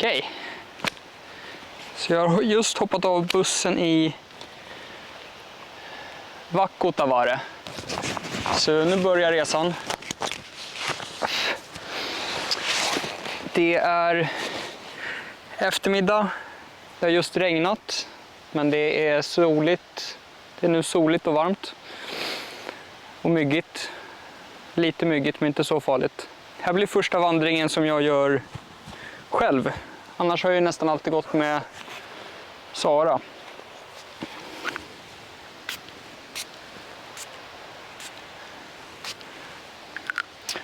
Okej. Så jag har just hoppat av bussen i Vakkotavare. Så nu börjar resan. Det är eftermiddag. Det har just regnat. Men det är soligt. Det är nu soligt och varmt. Och myggigt. Lite myggigt men inte så farligt. Det här blir första vandringen som jag gör själv. Annars har jag nästan alltid gått med Sara.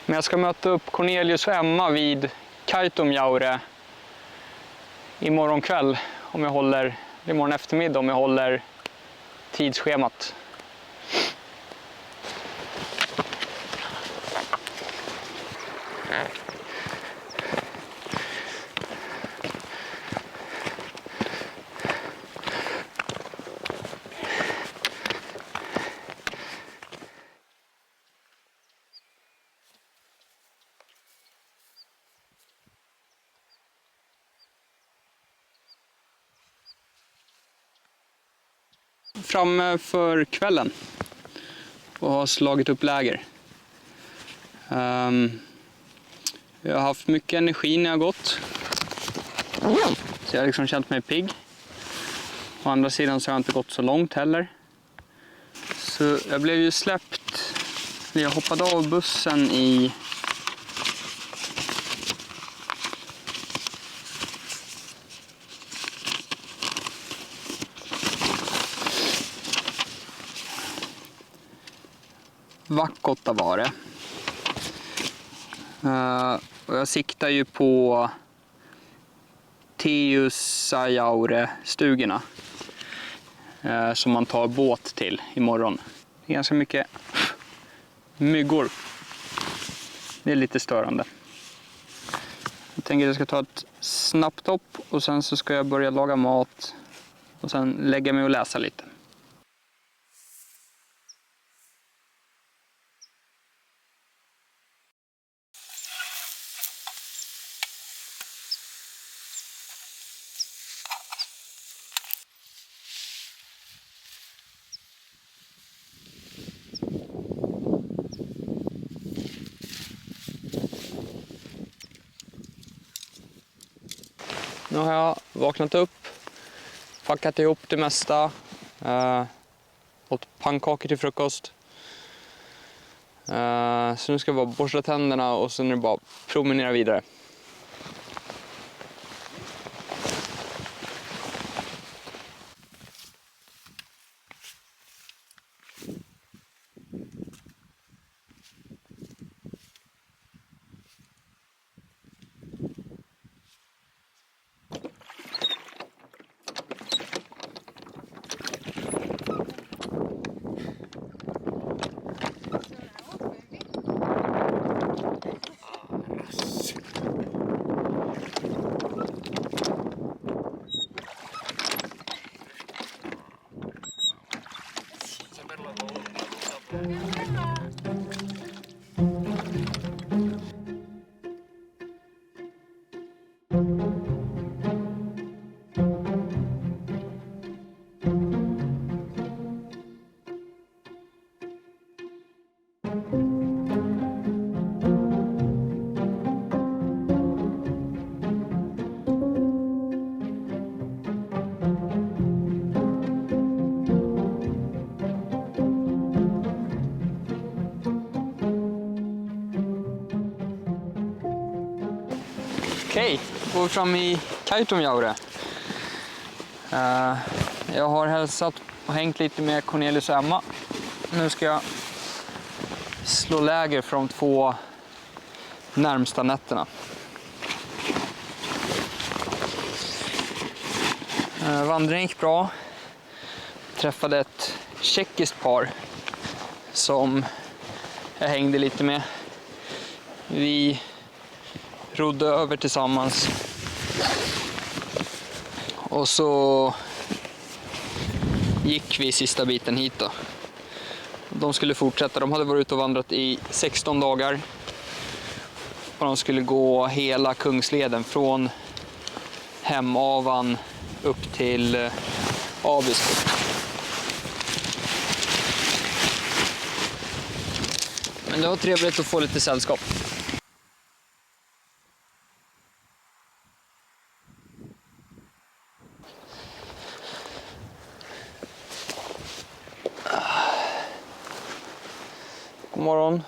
Men jag ska möta upp Cornelius och Emma vid Kaitumjaure imorgon kväll om jag håller, imorgon eftermiddag om jag håller tidsschemat. Framme för kvällen och har slagit upp läger. Jag har haft mycket energi när jag gått. Så jag har liksom känt mig pigg. Å andra sidan så har jag inte gått så långt heller. Så jag blev ju släppt. Jag hoppade av bussen i Vakkotavare. Och jag siktar ju på Teusajaure-stugorna som man tar båt till imorgon. Det är ganska mycket myggor. Det är lite störande. Jag tänker att jag ska ta ett snabbt hopp och sen så ska jag börja laga mat och sen lägga mig och läsa lite. Nu har jag vaknat upp, packat ihop det mesta, åt pannkakor till frukost. Så nu ska jag bara borsta tänderna och sen är det bara promenera vidare. Okej, då går vi fram i Kaitumjaure. Jag har hälsat och hängt lite med Cornelius och Emma. Nu ska jag slå läger för de 2 närmsta nätterna. Vandringen gick bra. Jag träffade ett tjeckiskt par som jag hängde lite med. Vi rodde över tillsammans och så gick vi sista biten hit då. De skulle fortsätta, de hade varit ute och vandrat i 16 dagar och de skulle gå hela Kungsleden från hemavan upp till Abisko. Men det var trevligt att få lite sällskap. God morgon.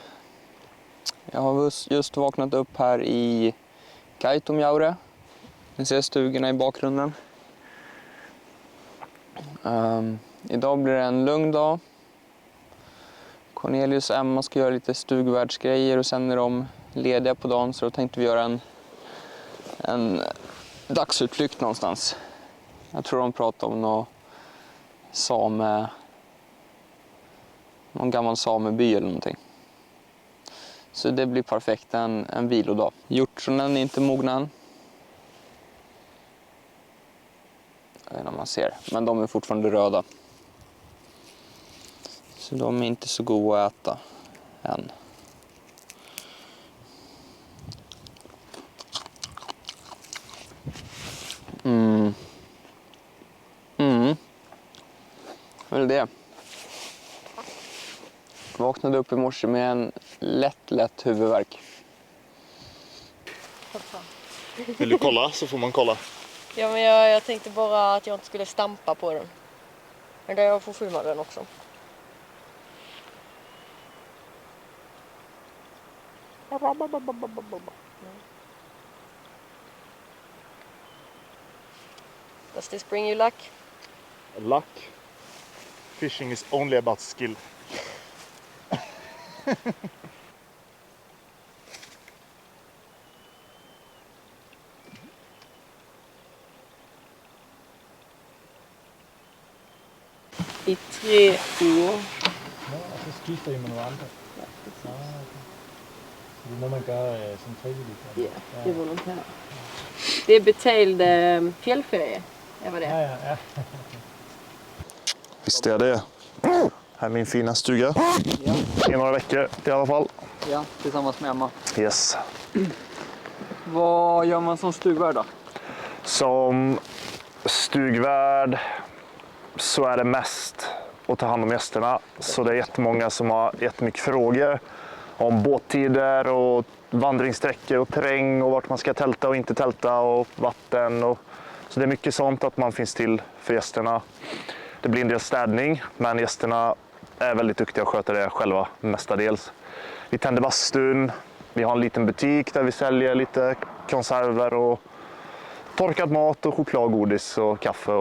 Jag har just vaknat upp här i Kaitumjaure. Ni ser stugorna i bakgrunden. Idag blir det en lugn dag. Cornelius och Emma ska göra lite stugvärdsgrejer och sen är de lediga på dagen, så då tänkte vi göra en dagsutflykt någonstans. Jag tror de pratar om någon gammal sameby eller någonting. Så det blir perfekt, en vilodag. Hjortronen är inte mogna än. Jag vet inte om man ser, men de är fortfarande röda. Så de är inte så goda att äta än. Väl det. Vaknade upp i morse med en lätt huvudvärk. Vill du kolla så får man kolla. Ja, men jag tänkte bara att jag inte skulle stampa på den. Men det jag får filma den också. Does this bring you luck? Luck. Fishing is only about skill. I 3 uger. Ja, og så skifter I med nogle andre. Ja, præcis. Ah, okay. Så det må man gøre som frivilligt. Ja, det var något här. Det är betald fjällferie. Det var det. Ja. Visst är det. Här är min fina stuga. Ja, I några veckor i alla fall. ja, tillsammans med Emma. Yes. Vad gör man som stugvärd då? Som stugvärd så är det mest att ta hand om gästerna. Så det är jättemånga som har jättemycket frågor om båttider och vandringssträckor och terräng och vart man ska tälta och inte tälta och vatten. Så det är mycket sånt att man finns till för gästerna. Det blir en del städning, men gästerna är väldigt duktiga att sköta det själva mestadels. Vi tänder bastun, vi har en liten butik där vi säljer lite konserver och torkad mat och choklad, godis och kaffe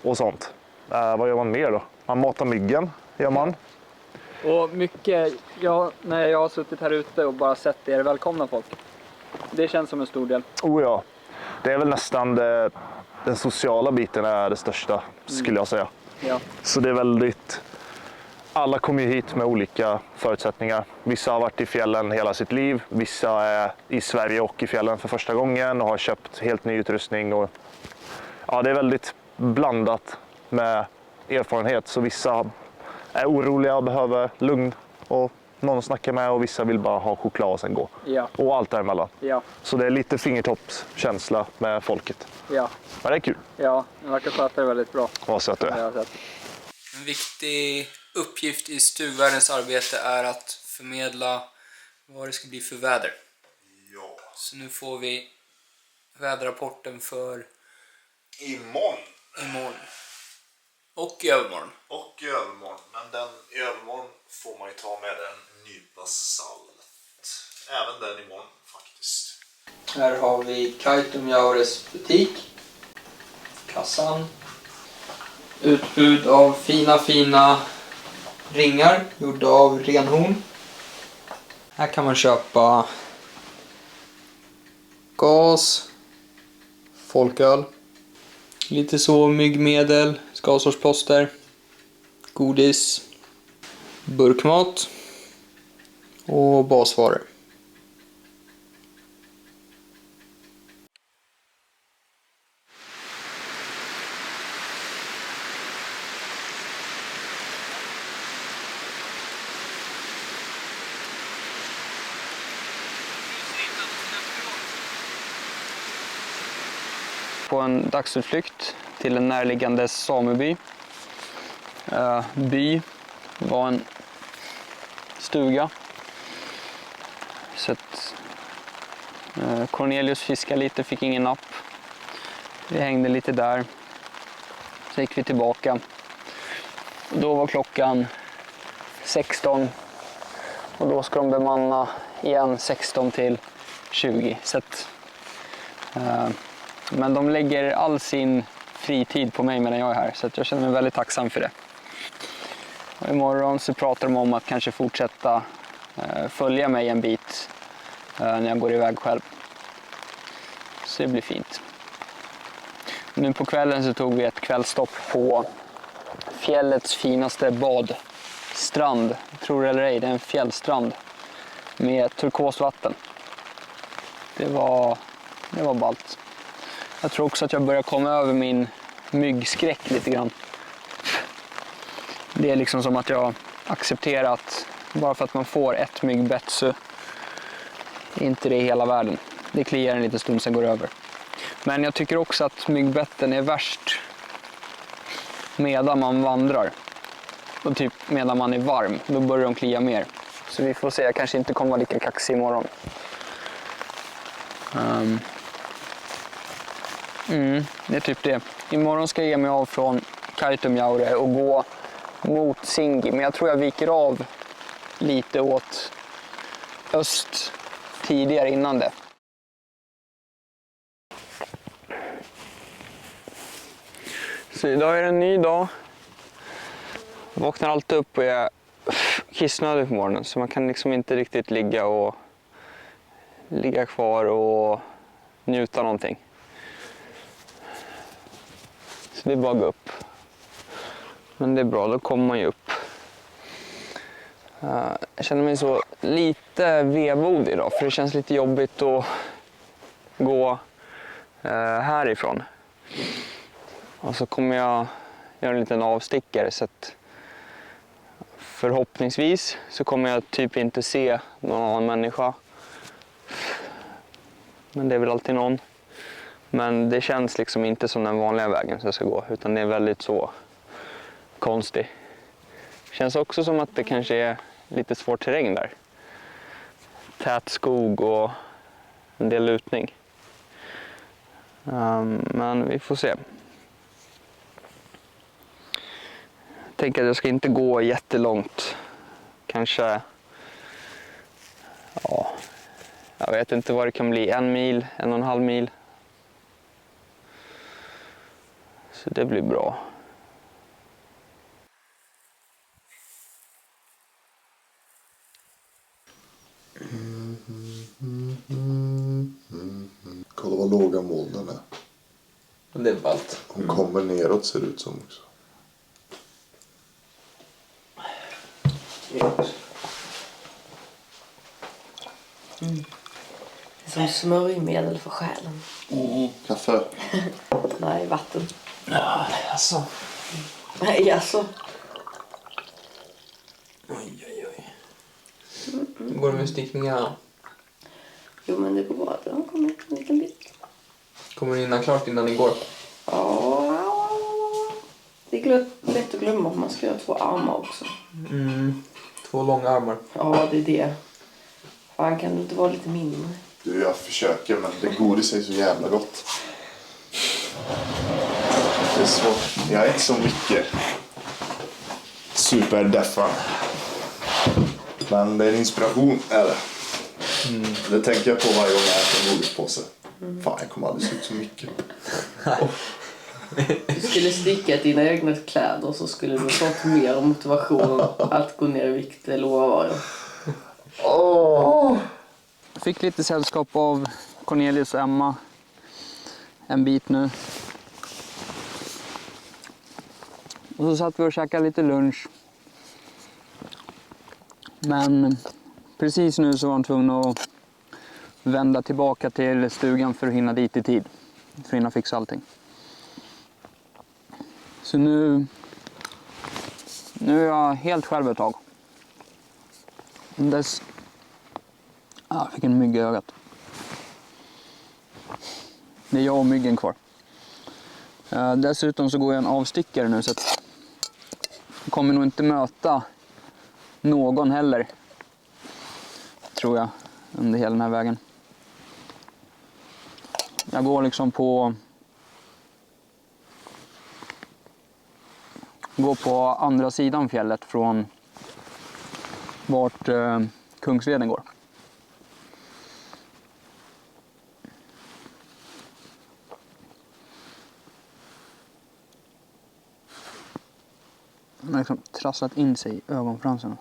och sånt. Vad gör man mer då? Man matar myggen, gör man. Och mycket, när jag har suttit här ute och bara sett er välkomna folk. Det känns som en stor del. Oh ja, det är väl nästan den sociala biten är det största, skulle jag säga. Ja. Så det är väldigt... Alla kommer ju hit med olika förutsättningar. Vissa har varit i fjällen hela sitt liv. Vissa är i Sverige och i fjällen för första gången och har köpt helt ny utrustning. Och, ja, det är väldigt blandat med erfarenhet. Så vissa är oroliga och behöver lugn och någon att snacka med. Och vissa vill bara ha choklad och sen gå. Ja. Och allt däremellan. Ja. Så det är lite fingertoppskänsla med folket. Ja. Men det är kul. Ja, ni verkar sköta det väldigt bra. Vad sött du Det har är. jag sett. En viktig uppgift i stugvärdens arbete är att förmedla vad det ska bli för väder. Ja. Så nu får vi väderrapporten för imorgon. Och i övermorgon. Och i övermorgon. Men den i övermorgon får man ju ta med en nypa salt. Även den imorgon faktiskt. Här har vi Kaitumjaures butik. Kassan. Utbud av fina ringar gjorda av renhorn. Här kan man köpa gas, folköl, lite så myggmedel, skavsårsplåster, godis, burkmat och basvaror. på en dagsutflykt till en närliggande sameby. By var en stuga. Så att Cornelius fiskade lite, fick ingen napp. Vi hängde lite där. Så gick vi tillbaka. Då var klockan 16 och då ska de bemanna igen 16 till 20. Så att, men de lägger all sin fritid på mig medan jag är här, så att jag känner mig väldigt tacksam för det. Och imorgon så pratar de om att kanske fortsätta följa mig en bit när jag går iväg själv. Så det blir fint. Nu på kvällen så tog vi ett kvällstopp på fjällets finaste badstrand. Tror eller ej, det är en fjällstrand med turkosvatten. Det var ballt. Jag tror också att jag börjar komma över min myggskräck lite grann. Det är liksom som att jag accepterar att bara för att man får ett myggbett så är inte det hela världen. Det kliar en liten stund, sen går det över. Men jag tycker också att myggbetten är värst medan man vandrar. Och typ medan man är varm, då börjar de klia mer. Så vi får se, jag kanske inte kommer vara lika kaxig imorgon. Det är typ det. Imorgon ska jag ge mig av från Kaitumjaure och gå mot Singi. Men jag tror jag viker av lite åt öst tidigare innan det. Så idag är det en ny dag. Jag vaknar alltid upp och är kissnödig på morgonen. Så man kan liksom inte riktigt ligga kvar och njuta någonting. Så det är bara att gå upp. Men det är bra, då kommer man ju upp. Jag känner mig så lite vemodig idag. För det känns lite jobbigt att gå härifrån. Och så kommer jag göra en liten avstickare. Så att förhoppningsvis så kommer jag typ inte se någon annan människa. Men det är väl alltid någon. Men det känns liksom inte som den vanliga vägen som jag ska gå. Utan det är väldigt så konstigt. Det känns också som att det kanske är lite svår terräng där. Tät skog och en del lutning. Men vi får se. Jag tänker att jag ska inte gå jättelångt. Kanske, ja, jag vet inte vad det kan bli. 1 mil, 1,5 mil. Så det blir bra. Kolla vad låga molnen är. Det är ballt. Hon kommer neråt ser det ut som också. Det är som smörjmedel för själen. Kaffe. Nej, vatten. Ja, alltså. Nej, alltså. Oj. Hur går det med stickningarna? Jo, men det går bra. Det har kommit en liten bit. Kommer det innan klart innan igår? Ja. Det är lätt att glömma. Man ska göra 2 armar också. 2 långa armar. Ja, det är det. Fan, kan du inte vara lite mindre? Du, jag försöker men det godis är så jävla gott. Det är svårt. Jag är inte så mycket superdeffan. Men det är en inspiration, eller? Det tänker jag på varje gång jag äter en godispåse. Fan, jag kommer aldrig se ut så mycket. Du skulle sticka dina egna kläder så skulle du fått mer motivation att gå ner i vikt, eller vad Jag fick lite sällskap av Cornelius och Emma en bit nu. Och så satt vi och käkade lite lunch. Men precis nu så var han tvungen att vända tillbaka till stugan för att hinna dit i tid. För att hinna fixa allting. Så nu är jag helt själv ett tag. Jag fick en mygg i ögat. Det är jag och myggen kvar. Dessutom så går jag en avstickare nu så att jag kommer nog inte möta någon heller, tror jag, under hela den här vägen. Jag går liksom på andra sidan fjället från vart Kungsveden går. Den har liksom trasslat in sig i ögonfransarna.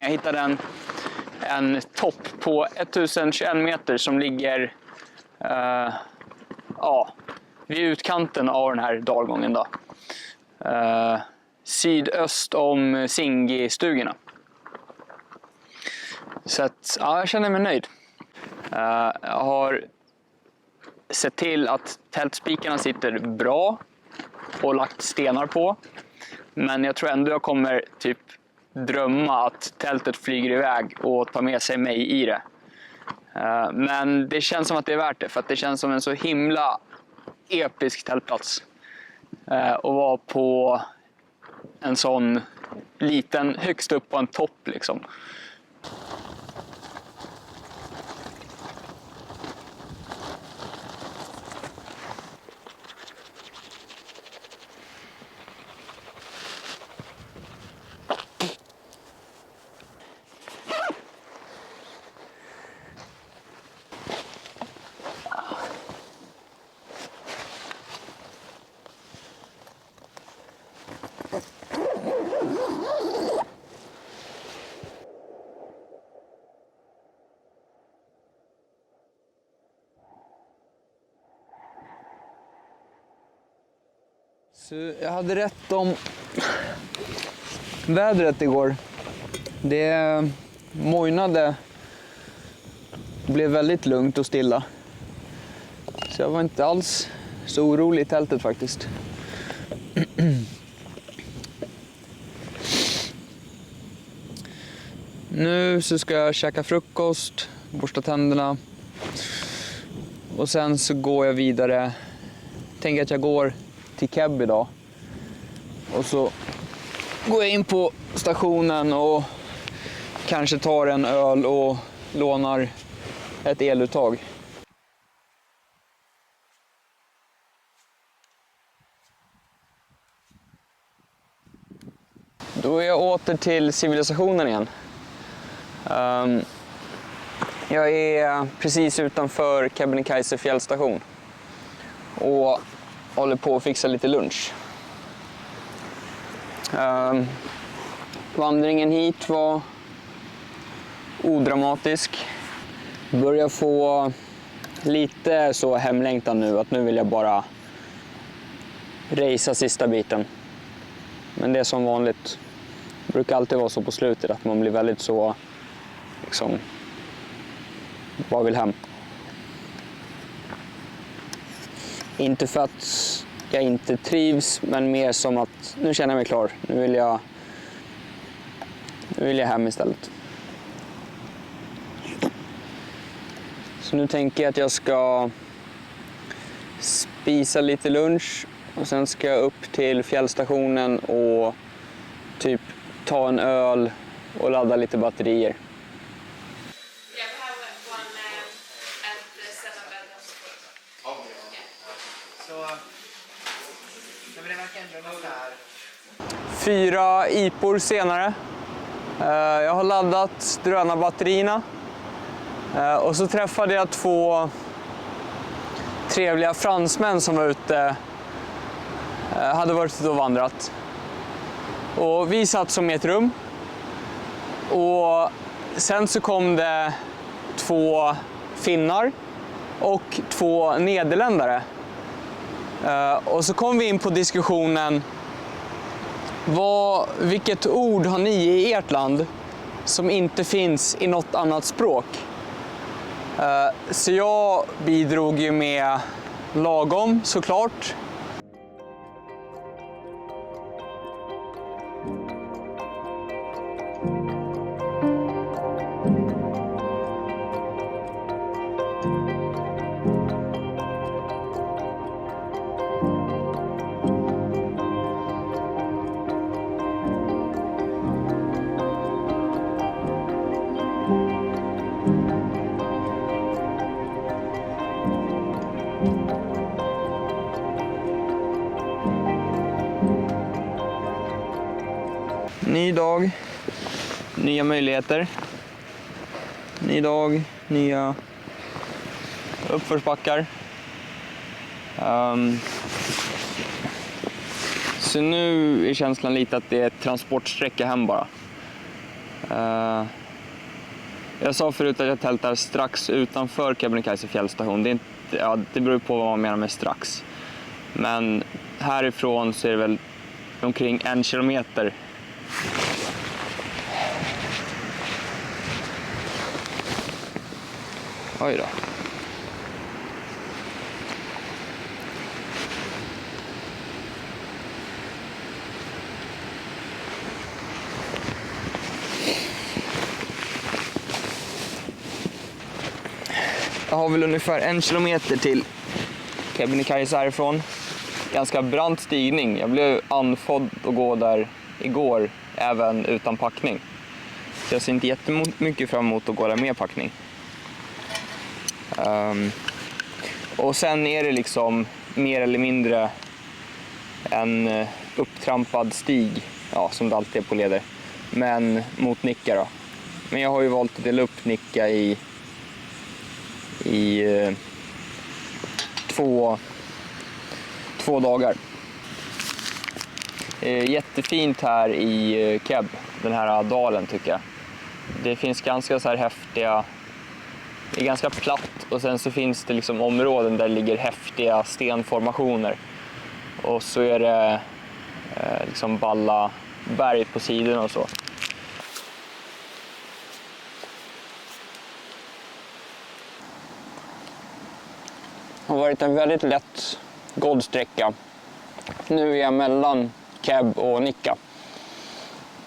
Jag hittade en topp på 1021 meter som ligger vid utkanten av den här dalgången då. Sydöst om Singi-stugorna. Så att, jag känner mig nöjd. Jag har sett till att tältspikarna sitter bra och lagt stenar på. Men jag tror ändå jag kommer typ drömma att tältet flyger iväg och tar med sig mig i det. Men det känns som att det är värt det, för att det känns som en så himla episk tältplats. Och vara på en sån liten, högst upp på en topp liksom. Så jag hade rätt om vädret igår. Det mojnade, blev väldigt lugnt och stilla. Så jag var inte alls så orolig i tältet faktiskt. Nu så ska jag käka frukost, borsta tänderna. Och sen så går jag vidare. Tänker att jag går till Keb idag. Och så går jag in på stationen och kanske tar en öl och lånar ett eluttag. Då är jag åter till civilisationen igen. Jag är precis utanför Kebnekaise fjällstation och håller på att fixa lite lunch. Vandringen hit var odramatisk. Börjar få lite så hemlängtan nu, att nu vill jag bara racea sista biten. Men det är som vanligt. Det brukar alltid vara så på slutet att man blir väldigt så liksom bara vill hem. Inte för att jag inte trivs, men mer som att nu känner jag mig klar. Nu vill jag hem istället. Så nu tänker jag att jag ska spisa lite lunch och sen ska jag upp till fjällstationen och typ ta en öl och ladda lite batterier. Yeah, we have one at the 7 Så det verkar ändå ungefär. 4 IPor senare. Jag har laddat drönarbatterierna. Och så träffade jag 2 trevliga fransmän som var ute, hade varit ute och vandrat. Och vi satt som i ett rum. Och sen så kom det 2 finnar och 2 nederländare. Och så kom vi in på diskussionen, vilket ord har ni i ert land som inte finns i något annat språk? Så jag bidrog ju med lagom, såklart. Ny dag, nya möjligheter. Ny dag, nya uppförsbackar. Så nu är känslan lite att det är transportsträcka hem bara. Jag sa förut att jag tältar strax utanför Kebnekaise fjällstation. Det är inte, det beror på vad man menar med strax. Men härifrån så är det väl omkring 1 kilometer. Oj då. Jag har väl ungefär 1 kilometer till Kebnekaise härifrån. Ganska brant stigning. Jag blev andfådd att gå där igår, även utan packning. Så jag ser inte jättemycket fram emot att gå där med packning. Och sen är det liksom mer eller mindre en upptrampad stig, ja, som det alltid är på leder, men mot Nikka då. Men jag har ju valt att dela upp Nikka i 2 dagar. Jättefint här i Keb, den här dalen tycker jag. Det finns ganska så här häftiga, det är ganska platt och sen så finns det liksom områden där det ligger häftiga stenformationer. Och så är det liksom balla berg på sidorna och så. Det har varit en väldigt lätt gårdsträcka. Nu är jag mellan Keb och Nikka.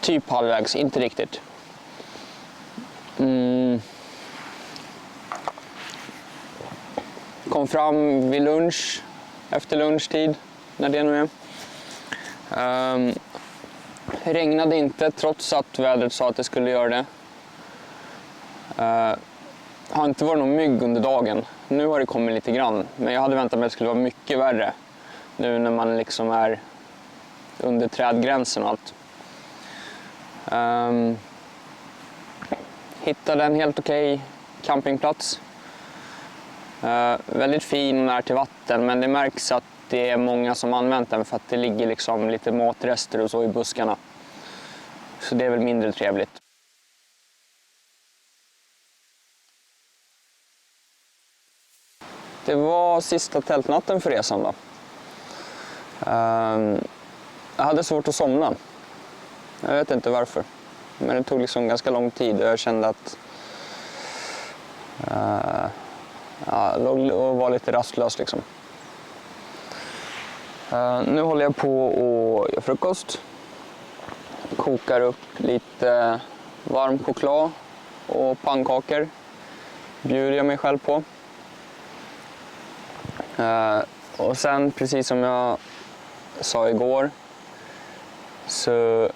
Typ halvvägs, inte riktigt. Kom fram vid lunch, efter lunchtid, när det nu är. Regnade inte trots att vädret sa att det skulle göra det. Har inte varit någon mygg under dagen. Nu har det kommit lite grann, men jag hade väntat mig att det skulle vara mycket värre. Nu när man liksom är under trädgränsen och allt. Hittade en helt okej campingplats. Väldigt fin och nära till vatten, men det märks att det är många som använt den för att det ligger liksom lite matrester och så i buskarna. Så det är väl mindre trevligt. Det var sista tältnatten för resan då. Jag hade svårt att somna. Jag vet inte varför. Men det tog liksom ganska lång tid och jag kände att och var lite rastlös liksom. Nu håller jag på och gör frukost. Kokar upp lite varm choklad och pannkakor. Bjuder jag mig själv på. Och sen, precis som jag sa igår, så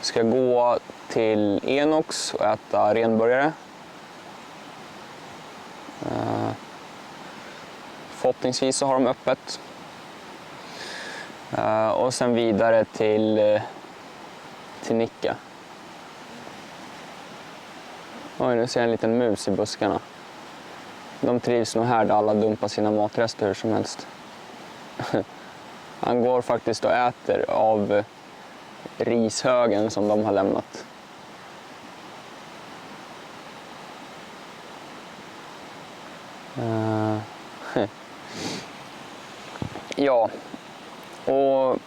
ska gå till Enox och äta renburgare. Förhoppningsvis så har de öppet. Och sen vidare till Nicka. Oj, nu ser jag en liten mus i buskarna. De trivs nog här där alla dumpar sina matrester hur som helst. Han går faktiskt och äter av rishögen som de har lämnat. Ja, och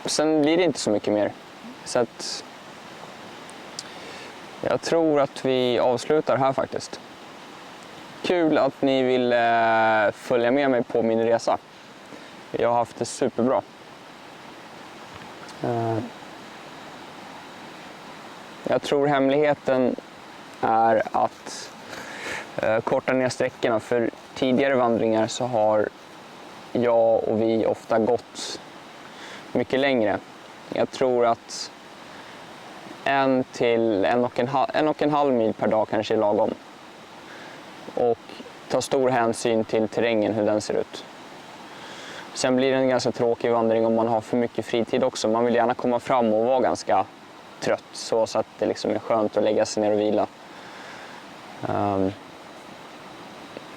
sen blir det inte så mycket mer. Så att jag tror att vi avslutar här faktiskt. Kul att ni vill följa med mig på min resa. Jag har haft det superbra. Jag tror hemligheten är att korta ner sträckorna. För tidigare vandringar så har jag och vi ofta gått mycket längre. Jag tror att 1 till 1,5 mil per dag kanske är lagom. Och ta stor hänsyn till terrängen, hur den ser ut. Sen blir det en ganska tråkig vandring om man har för mycket fritid också. Man vill gärna komma fram och vara ganska trött så att det liksom är skönt att lägga sig ner och vila.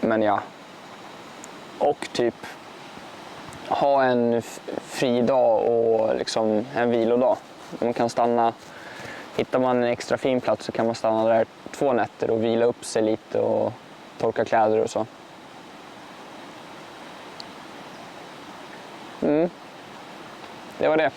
Men ja. Och typ ha en fri dag och liksom en vilodag. Man kan stanna, hittar man en extra fin plats så kan man stanna där 2 nätter och vila upp sig lite och torka kläder och så. Det var det.